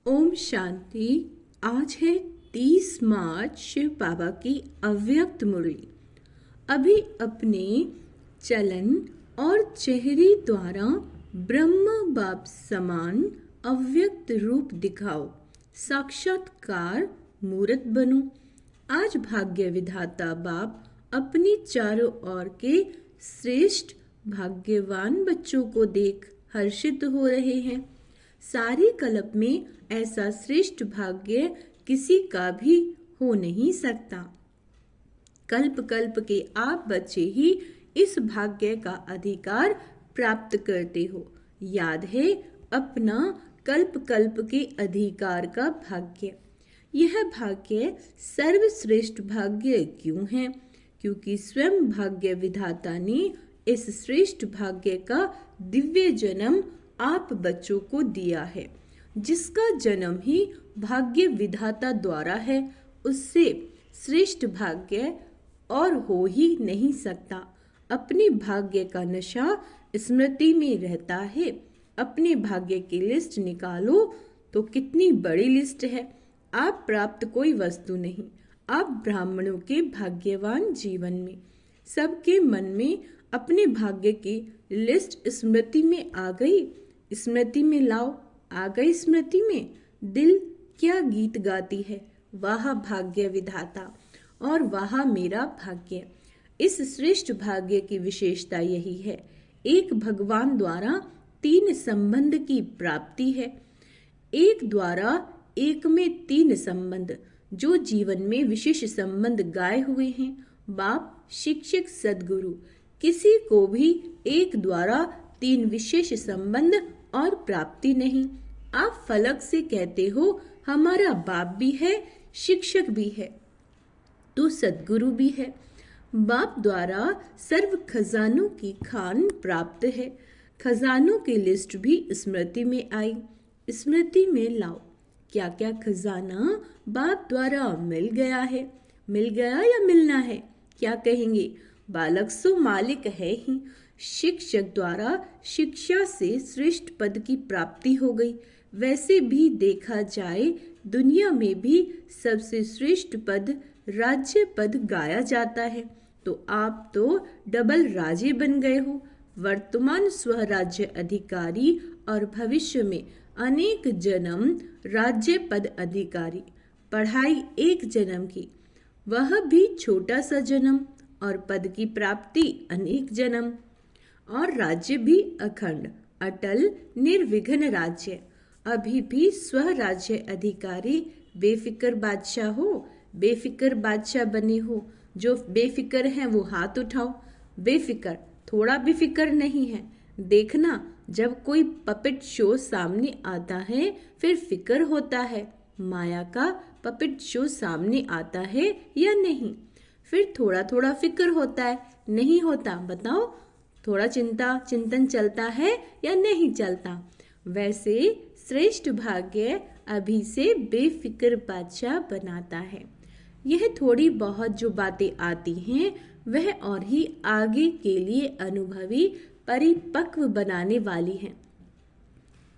ओम शांति। आज है 30 मार्च, शिव बाबा की अव्यक्त मुरली। अभी अपने चलन और चेहरे द्वारा ब्रह्मा बाप समान अव्यक्त रूप दिखाओ, साक्षात्कार मूर्त बनो। आज भाग्य विधाता बाप अपनी चारों ओर के श्रेष्ठ भाग्यवान बच्चों को देख हर्षित हो रहे हैं। सारी कल्प में ऐसा श्रेष्ठ भाग्य किसी का भी हो नहीं सकता। कल्प कल्प के आप बच्चे ही इस भाग्य का अधिकार प्राप्त करते हो। याद है अपना कल्प कल्प के अधिकार का भाग्य। यह भाग्य सर्वश्रेष्ठ भाग्य क्यों है? क्योंकि स्वयं भाग्य विधाता ने इस श्रेष्ठ भाग्य का दिव्य जन्म आप बच्चों को दिया है। जिसका जन्म ही भाग्य विधाता द्वारा है, उससे श्रेष्ठ भाग्य और हो ही नहीं सकता। अपने भाग्य का नशा स्मृति में रहता है। अपने भाग्य की लिस्ट निकालो तो कितनी बड़ी लिस्ट है। आप प्राप्त कोई वस्तु नहीं। आप ब्राह्मणों के भाग्यवान जीवन में सबके मन में अपने भाग्य की लिस्ट स्मृति में आ गई। स्मृति में लाओ। आ गई स्मृति में। दिल क्या गीत गाती है, वाह भाग्य विधाता और वाह मेरा भाग्य। इस श्रेष्ठ भाग्य की विशेषता यही है, एक भगवान द्वारा 3 संबंध की प्राप्ति है। एक द्वारा एक में 3 संबंध, जो जीवन में विशेष संबंध गाए हुए हैं। बाप, शिक्षक, सदगुरु, किसी को भी एक द्वारा 3 विशेष संबंध और प्राप्ति नहीं। आप फलक से कहते हो हमारा बाप भी है, शिक्षक भी है, तो सदगुरु भी है। बाप द्वारा सर्व खजानों की खान प्राप्त है। खजानों की लिस्ट भी स्मृति में आई। स्मृति में लाओ क्या क्या खजाना बाप द्वारा मिल गया है। मिल गया या मिलना है? क्या कहेंगे? बालक सो मालिक है ही। शिक्षक द्वारा शिक्षा से श्रेष्ठ पद की प्राप्ति हो गई। वैसे भी देखा जाए दुनिया में भी सबसे श्रेष्ठ पद राज्य पद गाया जाता है। तो आप तो डबल राजे बन गए हो। वर्तमान स्वराज्य अधिकारी और भविष्य में अनेक जन्म राज्य पद अधिकारी। पढ़ाई एक जन्म की, वह भी छोटा सा जन्म, और पद की प्राप्ति अनेक जन्म, और राज्य भी अखंड अटल निर्विघ्न राज्य। अभी भी स्वराज्य अधिकारी बेफिक्र बादशाह हो। बेफिक्र बादशाह बने हो। जो बेफिक्र हैं वो हाथ उठाओ। बेफिक्र, थोड़ा भी फिक्र नहीं है। देखना जब कोई पपेट शो सामने आता है फिर फिक्र होता है। माया का पपेट शो सामने आता है या नहीं? फिर थोड़ा थोड़ा फिक्र होता है, नहीं होता? बताओ, थोड़ा चिंतन चलता है या नहीं चलता? वैसे श्रेष्ठ भाग्य अभी से बेफिक्र बादशाह बनाता है। यह थोड़ी बहुत जो बातें आती हैं वह और ही आगे के लिए अनुभवी परिपक्व बनाने वाली हैं।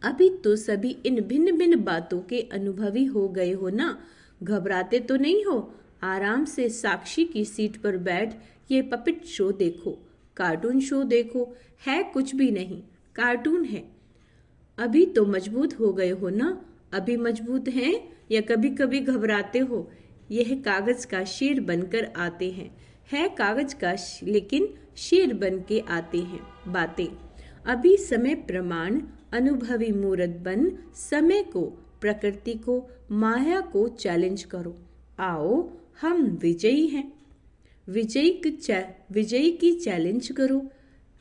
अभी तो सभी इन भिन्न भिन्न बातों के अनुभवी हो गए हो ना। घबराते तो नहीं हो। आराम से साक्षी की सीट पर बैठ ये पपेट शो देखो, कार्टून शो देखो। है कुछ भी नहीं, कार्टून है। अभी तो मजबूत हो गए हो ना। अभी मजबूत हैं या कभी कभी घबराते हो? यह कागज का शेर बनकर आते हैं। है कागज का लेकिन शेर बन के आते हैं बातें। अभी समय प्रमाण अनुभवी मूर्त बन समय को, प्रकृति को, माया को चैलेंज करो। आओ हम विजयी हैं। विजयी की चैलेंज करो।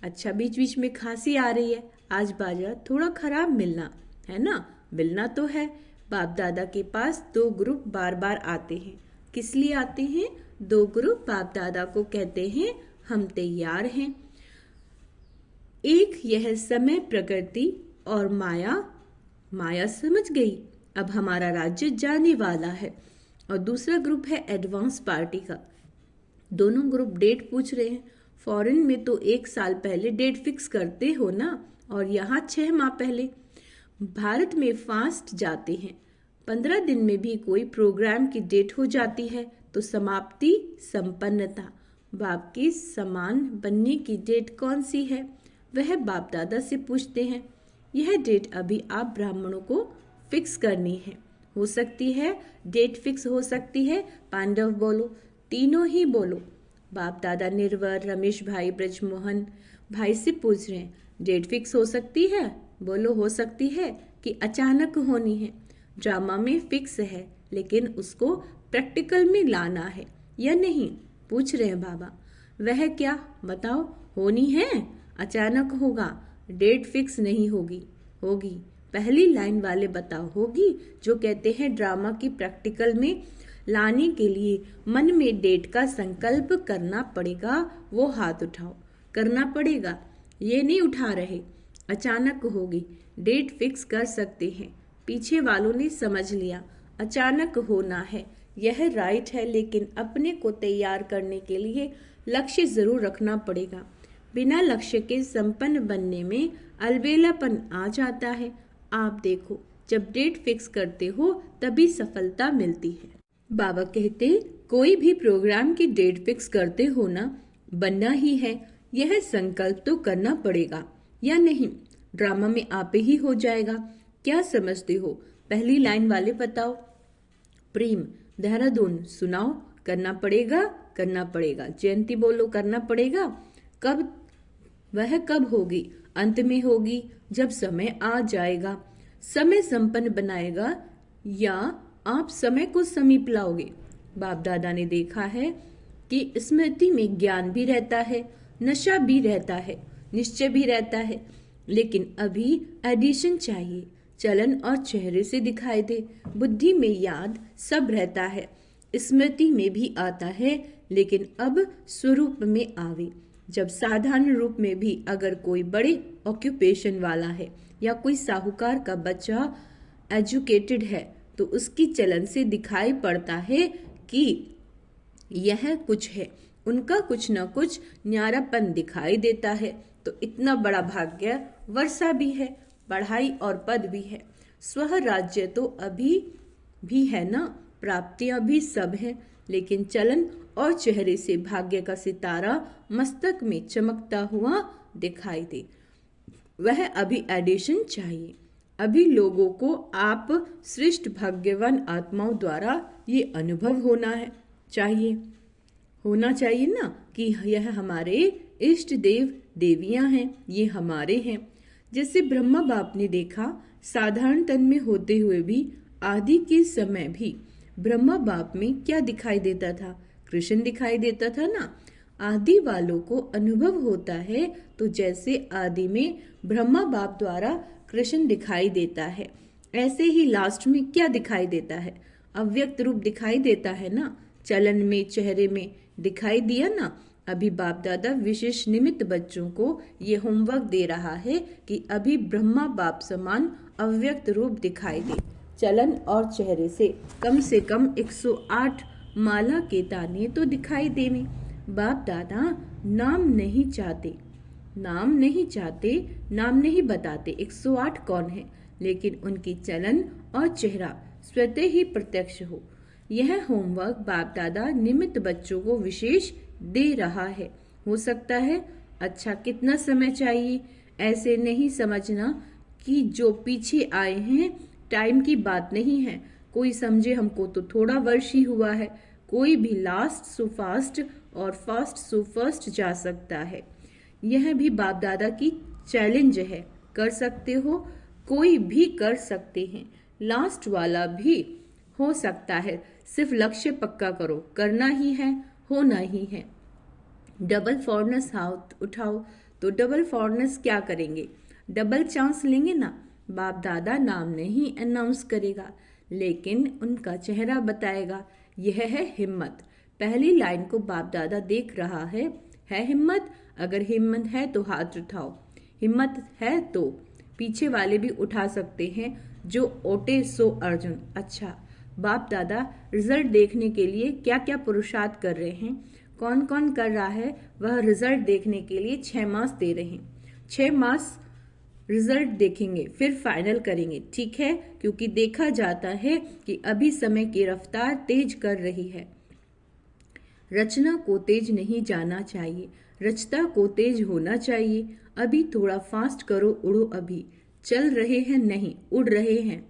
अच्छा, बीच बीच में खांसी आ रही है, आज बाजा थोड़ा खराब मिलना है ना। मिलना तो है। बाप दादा के पास 2 ग्रुप बार बार आते हैं। किस लिए आते हैं? 2 ग्रुप बाप दादा को कहते हैं हम तैयार हैं। एक यह समय प्रकृति और माया। माया समझ गई, अब हमारा राज्य जाने वाला है। और दूसरा ग्रुप है एडवांस पार्टी का। दोनों ग्रुप डेट पूछ रहे हैं। फॉरेन में तो 1 साल पहले डेट फिक्स करते हो ना, और यहाँ 6 माह पहले। भारत में फास्ट जाते हैं। 15 दिन में भी कोई प्रोग्राम की डेट हो जाती है तो समाप्ति संपन्नता। बाप के समान बनने की डेट कौन सी है? वह बाप दादा से पूछते हैं। यह डेट अभी आप ब्राह्मणों को फिक्स करनी है। हो सकती है डेट फिक्स हो सकती है। पांडव बोलो, तीनों ही बोलो। बाप दादा निर्वर, रमेश भाई, ब्रजमोहन भाई से पूछ रहे हैं, डेट फिक्स हो सकती है? बोलो, हो सकती है कि अचानक होनी है? ड्रामा में फिक्स है लेकिन उसको प्रैक्टिकल में लाना है या नहीं, पूछ रहे हैं बाबा। वह क्या बताओ? होनी है, अचानक होगा, डेट फिक्स नहीं होगी। होगी, पहली लाइन वाले बताओ होगी, जो कहते हैं ड्रामा की प्रैक्टिकल में लाने के लिए मन में डेट का संकल्प करना पड़ेगा। वो हाथ उठाओ, करना पड़ेगा, ये नहीं उठा रहे। अचानक होगी, डेट फिक्स कर सकते हैं। पीछे वालों ने समझ लिया, अचानक होना है, यह राइट है, लेकिन अपने को तैयार करने के लिए लक्ष्य जरूर रखना पड़ेगा। बिना लक्ष्य के संपन्न बनने में अलबेलापन आ जाता है। आप देखो, जब डेट फिक्स करते हो तभी सफलता मिलती है। बाबा कहते, कोई भी प्रोग्राम की डेट फिक्स करते हो ना, बनना ही है, यह संकल्प तो करना पड़ेगा या नहीं? ड्रामा में आप ही हो जाएगा। क्या समझते हो? पहली लाइन वाले बताओ। प्रेम, देहरादून सुनाओ। करना पड़ेगा, करना पड़ेगा। जयंती बोलो, करना पड़ेगा। कब? वह कब होगी? अंत में होगी, जब समय आ जाएगा। समय संपन्न बनाएगा या आप समय को समीप लाओगे? बाप दादा ने देखा है कि स्मृति में ज्ञान भी रहता है, नशा भी रहता है, निश्चय भी रहता है, लेकिन अभी एडिशन चाहिए। चलन और चेहरे से दिखाई दे। बुद्धि में याद सब रहता है, स्मृति में भी आता है, लेकिन अब स्वरूप में आवे। जब साधारण रूप में भी अगर कोई बड़े ऑक्यूपेशन वाला है या कोई साहूकार का बच्चा एजुकेटेड है तो उसकी चलन से दिखाई पड़ता है कि यह कुछ है, उनका कुछ न कुछ न्यारापन दिखाई देता है। तो इतना बड़ा भाग्य वर्षा भी है, पढ़ाई और पद भी है, स्व राज्य तो अभी भी है ना, प्राप्तियां भी सब हैं, लेकिन चलन और चेहरे से भाग्य का सितारा मस्तक में चमकता हुआ दिखाई दे। वह अभी एडिशन चाहिए। अभी लोगों को आप श्रेष्ठ भाग्यवान आत्माओं द्वारा ये अनुभव होना चाहिए ना कि यह हमारे इष्ट देव देवियां हैं, ये हमारे हैं। जैसे ब्रह्मा बाप ने देखा, साधारण तन में होते हुए भी आदि के समय भी ब्रह्मा बाप में क्या दिखाई देता था? कृष्ण दिखाई देता था ना। आदि वालों को अनुभव होता है तो जैसे आदि में ब्रह्मा बाप द्वारा कृष्ण दिखाई देता है, ऐसे ही लास्ट में क्या दिखाई देता है? अव्यक्त रूप दिखाई देता है ना, चलन में, चेहरे में दिखाई दिया ना। अभी बाप दादा विशेष निमित्त बच्चों को ये होमवर्क दे रहा है कि अभी ब्रह्मा बाप समान अव्यक्त रूप दिखाई दे। चलन और चेहरे से कम 108 माला के ताने तो दिखाई देने। बाप दादा नाम नहीं चाहते, नाम नहीं बताते 108 कौन है, लेकिन उनकी चलन और चेहरा स्वतः ही प्रत्यक्ष हो। यह होमवर्क बाप दादा निमित्त बच्चों को विशेष दे रहा है। हो सकता है अच्छा, कितना समय चाहिए? ऐसे नहीं समझना कि जो पीछे आए हैं टाइम की बात नहीं है। कोई समझे हमको तो थोड़ा वर्ष ही हुआ है। कोई भी लास्ट सो फास्ट और फास्ट सो फर्स्ट जा सकता है। यह भी बाप दादा की चैलेंज है। कर सकते हो, कोई भी कर सकते हैं, लास्ट वाला भी हो सकता है। सिर्फ लक्ष्य पक्का करो, करना ही है, होना ही है। डबल फॉरनेस हाथ उठाओ तो डबल फॉरनेस क्या करेंगे? डबल चांस लेंगे ना। बाप दादा नाम नहीं अनाउंस करेगा, लेकिन उनका चेहरा बताएगा। यह है हिम्मत। पहली लाइन को बाप दादा देख रहा है हिम्मत? अगर हिम्मत है तो हाथ उठाओ। हिम्मत है तो पीछे वाले भी उठा सकते हैं, जो ओटे सो अर्जुन। अच्छा, बाप दादा रिजल्ट देखने के लिए क्या क्या पुरुषार्थ कर रहे हैं, कौन कौन कर रहा है, वह रिजल्ट देखने के लिए 6 मास दे रहे हैं। 6 मास रिजल्ट देखेंगे, फिर फाइनल करेंगे, ठीक है? क्योंकि देखा जाता है कि अभी समय की रफ्तार तेज कर रही है। रचना को तेज नहीं जाना चाहिए, रचता को तेज होना चाहिए। अभी थोड़ा फास्ट करो, उड़ो अभी। चल रहे हैं नहीं, उड़ रहे हैं।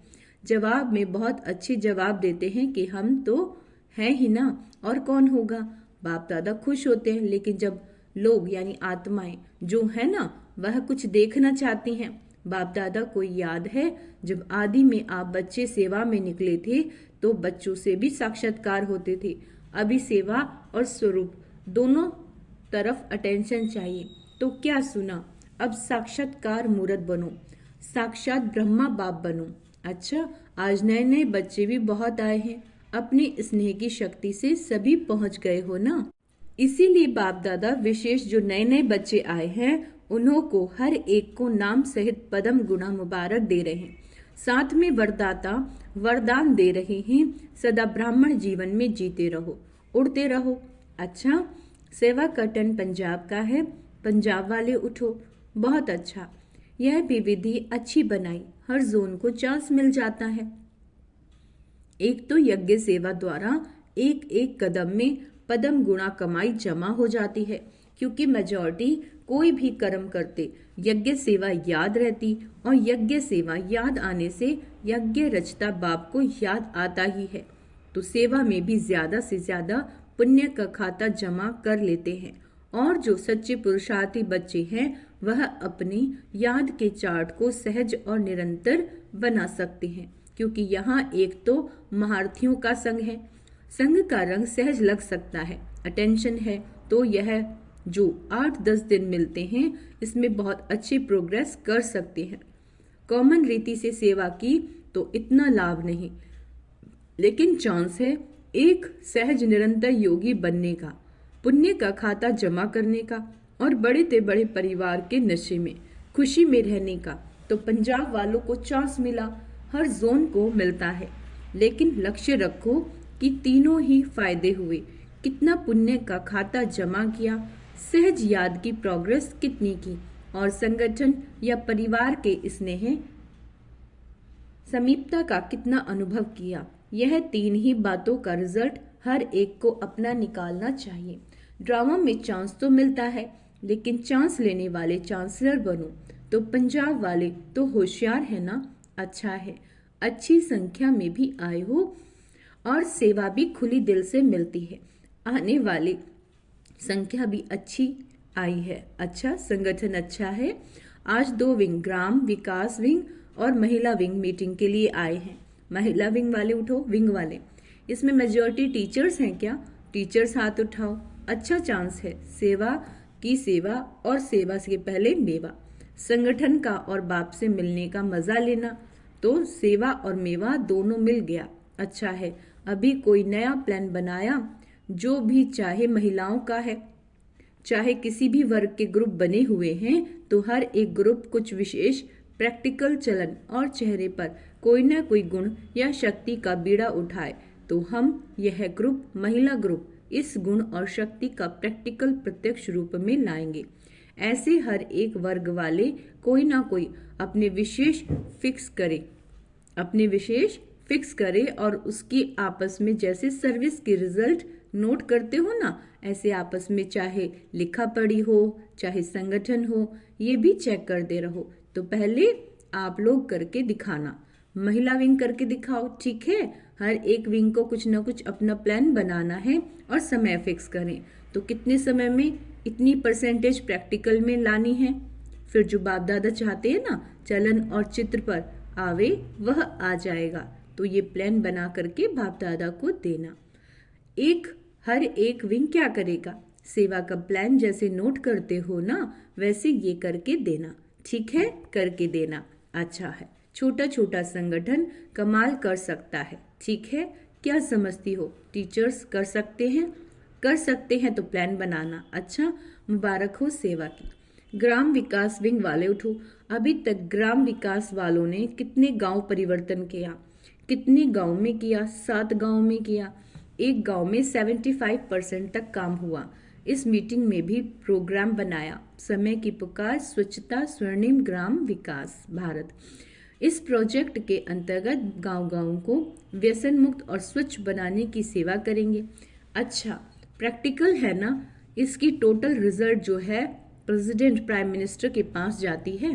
जवाब में बहुत अच्छे जवाब देते हैं कि हम तो हैं ही ना, और कौन होगा। बाप दादा खुश होते हैं, लेकिन जब लोग यानी आत्माएं जो है ना वह कुछ देखना चाहती हैं। बाप दादा को याद है जब आदि में आप बच्चे सेवा में निकले थे तो बच्चों से भी साक्षात्कार होते थे। अभी सेवा और स्वरूप दोनों तरफ अटेंशन चाहिए। तो क्या सुना, अब साक्षात्कार मूर्त बनो, साक्षात ब्रह्मा बाप बनो। अच्छा, आज नए नए बच्चे भी बहुत आए हैं, अपने स्नेह की शक्ति से सभी पहुंच गए हो ना। इसीलिए बाप दादा विशेष जो नए नए बच्चे आए हैं उन्हों को हर एक को नाम सहित पदम गुणा मुबारक दे रहे हैं। साथ में वरदाता वरदान दे रहे हैं, सदा ब्राह्मण जीवन में जीते रहो, उड़ते रहो। अच्छा, सेवा का टन पंजाब का है, पंजाब वाले उठो। बहुत अच्छा, यह भी विधि अच्छी बनाई, हर जोन को चांस मिल जाता है। एक तो यज्ञ सेवा द्वारा एक एक कदम में पदम गुणा कमाई जमा हो जाती है, क्योंकि मेजॉरिटी कोई भी कर्म करते यज्ञ सेवा याद रहती, और यज्ञ सेवा याद आने से यज्ञ रचता बाप को याद आता ही है। तो सेवा में भी ज्यादा से ज्यादा पुण्य का खाता जमा कर लेते हैं। और जो सच्चे पुरुषार्थी बच्चे हैं वह अपनी याद के चार्ट को सहज और निरंतर बना सकते हैं, क्योंकि यहाँ एक तो महारथियों का संग है। संग का रंग सहज लग सकता है, अटेंशन है, तो यह जो 8-10 दिन मिलते हैं इसमें बहुत अच्छी प्रोग्रेस कर सकते हैं। कॉमन रीति से सेवा की तो इतना लाभ नहीं, लेकिन चांस है एक सहज निरंतर योगी बनने का, पुण्य का खाता जमा करने का, और बड़े ते बड़े परिवार के नशे में खुशी में रहने का। तो पंजाब वालों को चांस मिला, हर जोन को मिलता है, लेकिन लक्ष्य रखो कि तीनों ही फायदे हुए। कितना पुण्य का खाता जमा किया, सहज याद की प्रोग्रेस कितनी की, और संगठन या परिवार के स्नेह समीपता का कितना अनुभव किया। यह तीन ही बातों का रिजल्ट हर एक को अपना निकालना चाहिए। ड्रामा में चांस तो मिलता है, लेकिन चांस लेने वाले चांसलर बनो। तो पंजाब वाले तो होशियार है ना, अच्छा है, अच्छी संख्या में भी आए हो और सेवा भी खुली दिल से मिलती है। आने वाली संख्या भी अच्छी आई है। अच्छा, संगठन अच्छा है। आज 2 विंग, ग्राम विकास विंग और महिला विंग मीटिंग के लिए आए हैं। महिला विंग वाले उठो, विंग वाले। इसमें मेजॉरिटी टीचर्स हैं क्या? टीचर्स हाथ उठाओ। अच्छा चांस है, सेवा की सेवा और सेवा से पहले मेवा, संगठन का और बाप से मिलने का मजा लेना। तो सेवा और मेवा दोनों मिल गया, अच्छा है। अभी कोई नया प्लान बनाया, जो भी चाहे महिलाओं का है, चाहे किसी भी वर्ग के ग्रुप बने हुए हैं, तो हर एक ग्रुप कुछ विशेष प्रैक्टिकल चलन और चेहरे पर कोई ना कोई गुण या शक्ति का बीड़ा उठाए, तो हम यह ग्रुप महिला ग्रुप इस गुण और शक्ति का प्रैक्टिकल प्रत्यक्ष रूप में लाएंगे। ऐसे हर एक वर्ग वाले कोई ना कोई अपने विशेष फिक्स करे और उसकी आपस में जैसे सर्विस के रिजल्ट नोट करते हो ना, ऐसे आपस में चाहे लिखा पढ़ी हो चाहे संगठन हो, ये भी चेक करते रहो। तो पहले आप लोग करके दिखाना, महिला विंग करके दिखाओ, ठीक है। हर एक विंग को कुछ ना कुछ अपना प्लान बनाना है और समय फिक्स करें। तो कितने समय में इतनी परसेंटेज प्रैक्टिकल में लानी है, फिर जो बाप दादा चाहते हैं ना चलन और चित्र पर आवे वह आ जाएगा। तो ये प्लान बना करके बाप दादा को देना। हर एक विंग क्या करेगा, सेवा का प्लान जैसे नोट करते हो ना वैसे ये करके देना, ठीक है, करके देना। अच्छा है, छोटा छोटा संगठन कमाल कर सकता है, ठीक है। क्या समझती हो, टीचर्स कर सकते हैं तो प्लान बनाना। अच्छा, मुबारक हो सेवा की। ग्राम विकास विंग वाले उठो। अभी तक ग्राम विकास वालों ने कितने गांव परिवर्तन किया, कितने गांव में किया? 7 गांव में किया। एक गांव में 75% तक काम हुआ। इस मीटिंग में भी प्रोग्राम बनाया, समय की पुकार, स्वच्छता, स्वर्णिम ग्राम विकास भारत। इस प्रोजेक्ट के अंतर्गत गांव-गांव को व्यसन मुक्त और स्वच्छ बनाने की सेवा करेंगे। अच्छा, प्रैक्टिकल है ना। इसकी टोटल रिजल्ट जो है प्रेसिडेंट प्राइम मिनिस्टर के पास जाती है।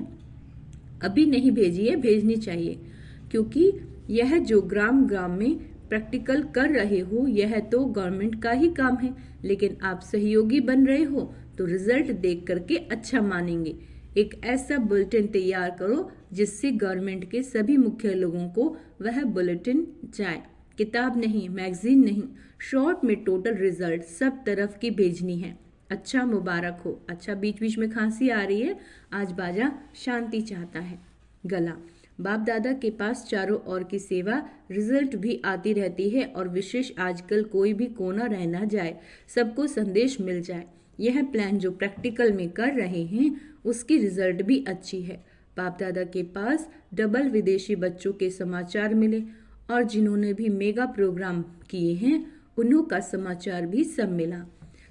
अभी नहीं भेजी है, भेजनी चाहिए, क्योंकि यह जो ग्राम ग्राम में प्रैक्टिकल कर रहे हो यह तो गवर्नमेंट का ही काम है, लेकिन आप सहयोगी बन रहे हो तो रिजल्ट देख करके अच्छा मानेंगे। एक ऐसा बुलेटिन तैयार करो जिससे गवर्नमेंट के सभी मुख्य लोगों को वह बुलेटिन जाए। किताब नहीं, मैगजीन नहीं, शॉर्ट में टोटल रिजल्ट सब तरफ की भेजनी है। अच्छा, मुबारक हो। अच्छा, बीच बीच में खांसी आ रही है, आज बाजा शांति चाहता है। गला, बाप दादा के पास चारों ओर की सेवा रिजल्ट भी आती रहती है और विशेष आजकल कोई भी कोना रह ना जाए, सबको संदेश मिल जाए। यह प्लान जो प्रैक्टिकल में कर रहे हैं उसकी रिजल्ट भी अच्छी है। बाप दादा के पास डबल विदेशी बच्चों के समाचार मिले और जिन्होंने भी मेगा प्रोग्राम किए हैं उन्हों का समाचार भी सब मिला।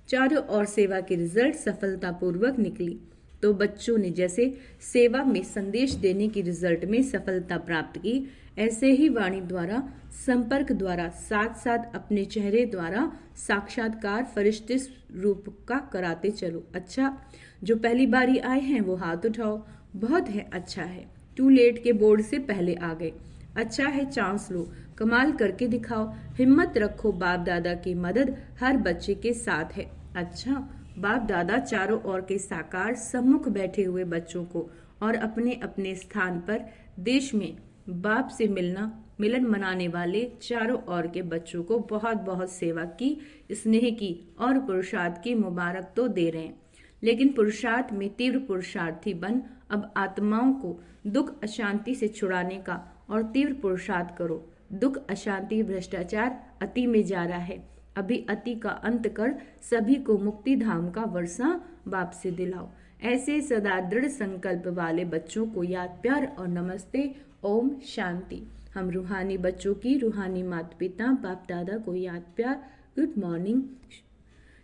चारों ओर सेवा की रिजल्ट सफलतापूर्वक निकली। तो बच्चों ने जैसे सेवा में संदेश देने की रिजल्ट में सफलता प्राप्त की, ऐसे ही वाणी द्वारा, संपर्क द्वारा, साथ साथ अपने चेहरे द्वारा साक्षात्कार फरिश्ते रूप का कराते चलो। अच्छा, जो पहली बारी आए हैं वो हाथ उठाओ। बहुत है, अच्छा है। टू लेट के बोर्ड से पहले आ गए। अच्छा है, चांस लो, कमाल करके दिखाओ, हिम्मत रखो, बाप दादा की मदद हर बच्चे के साथ है। अच्छा, बाप दादा चारों ओर के साकार सम्मुख बैठे हुए बच्चों को और अपने अपने स्थान पर देश में बाप से मिलन मनाने वाले चारों ओर के बच्चों को बहुत बहुत सेवा की, स्नेह की और पुरुषार्थ की मुबारक तो दे रहे हैं। लेकिन पुरुषार्थ में तीव्र पुरुषार्थी बन अब आत्माओं को दुख अशांति से छुड़ाने का और तीव्र पुरुषार्थ करो। दुख अशांति भ्रष्टाचार अति में जा रहा है, अभी अति का अंत कर सभी को मुक्ति धाम का वर्षा बाप से दिलाओ। ऐसे सदा दृढ़ संकल्प वाले बच्चों को याद प्यार और नमस्ते, ओम शांति। हम रूहानी बच्चों की रूहानी माता पिता बाप दादा को याद प्यार, गुड मॉर्निंग,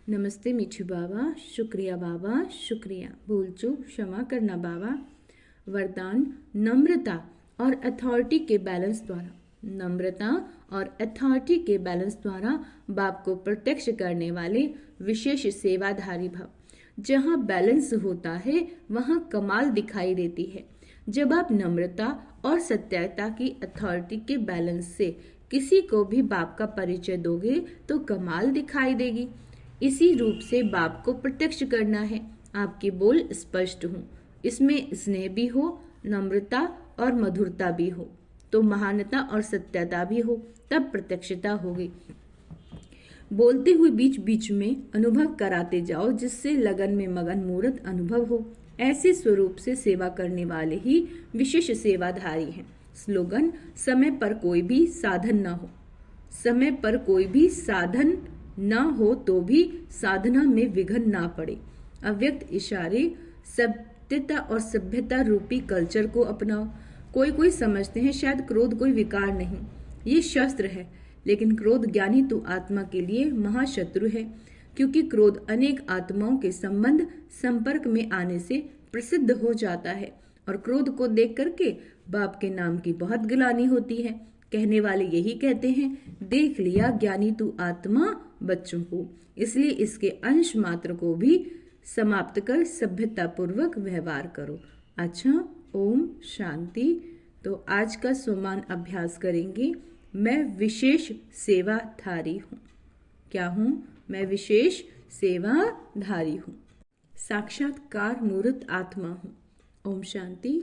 नमस्ते मीठू बाबा, शुक्रिया बाबा, शुक्रिया, भूल चूक क्षमा करना बाबा। वरदान, नम्रता और अथॉरिटी के बैलेंस द्वारा, नम्रता और अथॉरिटी के बैलेंस द्वारा बाप को प्रत्यक्ष करने वाले विशेष सेवाधारी भव। जहाँ बैलेंस होता है वहाँ कमाल दिखाई देती है। जब आप नम्रता और सत्यता की अथॉरिटी के बैलेंस से किसी को भी बाप का परिचय दोगे तो कमाल दिखाई देगी। इसी रूप से बाप को प्रत्यक्ष करना है। आपके बोल स्पष्ट हो, इसमें स्नेह भी हो, नम्रता और मधुरता भी हो, तो महानता और सत्यता भी हो, तब प्रत्यक्षता होगी। बोलते हुए बीच बीच में अनुभव कराते जाओ, जिससे लगन में मगन मूर्त अनुभव हो। ऐसे स्वरूप से सेवा करने वाले ही विशेष सेवाधारी हैं। स्लोगन, समय पर कोई भी साधन न हो। समय पर कोई भी साधन न हो तो भी साधना में विघ्न ना पड़े। अव्यक्त इशारे, सत्यता और सभ्यता रूपी कल्चर को अपनाओ। कोई समझते हैं शायद क्रोध कोई विकार नहीं, ये शस्त्र है, लेकिन क्रोध ज्ञानी तो आत्मा के लिए महाशत्रु है, क्योंकि क्रोध अनेक आत्माओं के संपर्क में आने से प्रसिद्ध हो जाता है और क्रोध को देख करके बाप के नाम की बहुत गिलानी होती है। कहने वाले यही कहते हैं, देख लिया ज्ञानी तू आत्मा बच्चों को, इसलिए इसके अंश मात्र को भी समाप्त कर सभ्यता पूर्वक व्यवहार करो। अच्छा, ओम शांति। तो आज का सोमान अभ्यास करेंगे। मैं विशेष सेवाधारी हूँ। क्या हूँ? मैं विशेष सेवाधारी हूँ। साक्षात्कार मूर्त आत्मा हूँ। ओम शांति।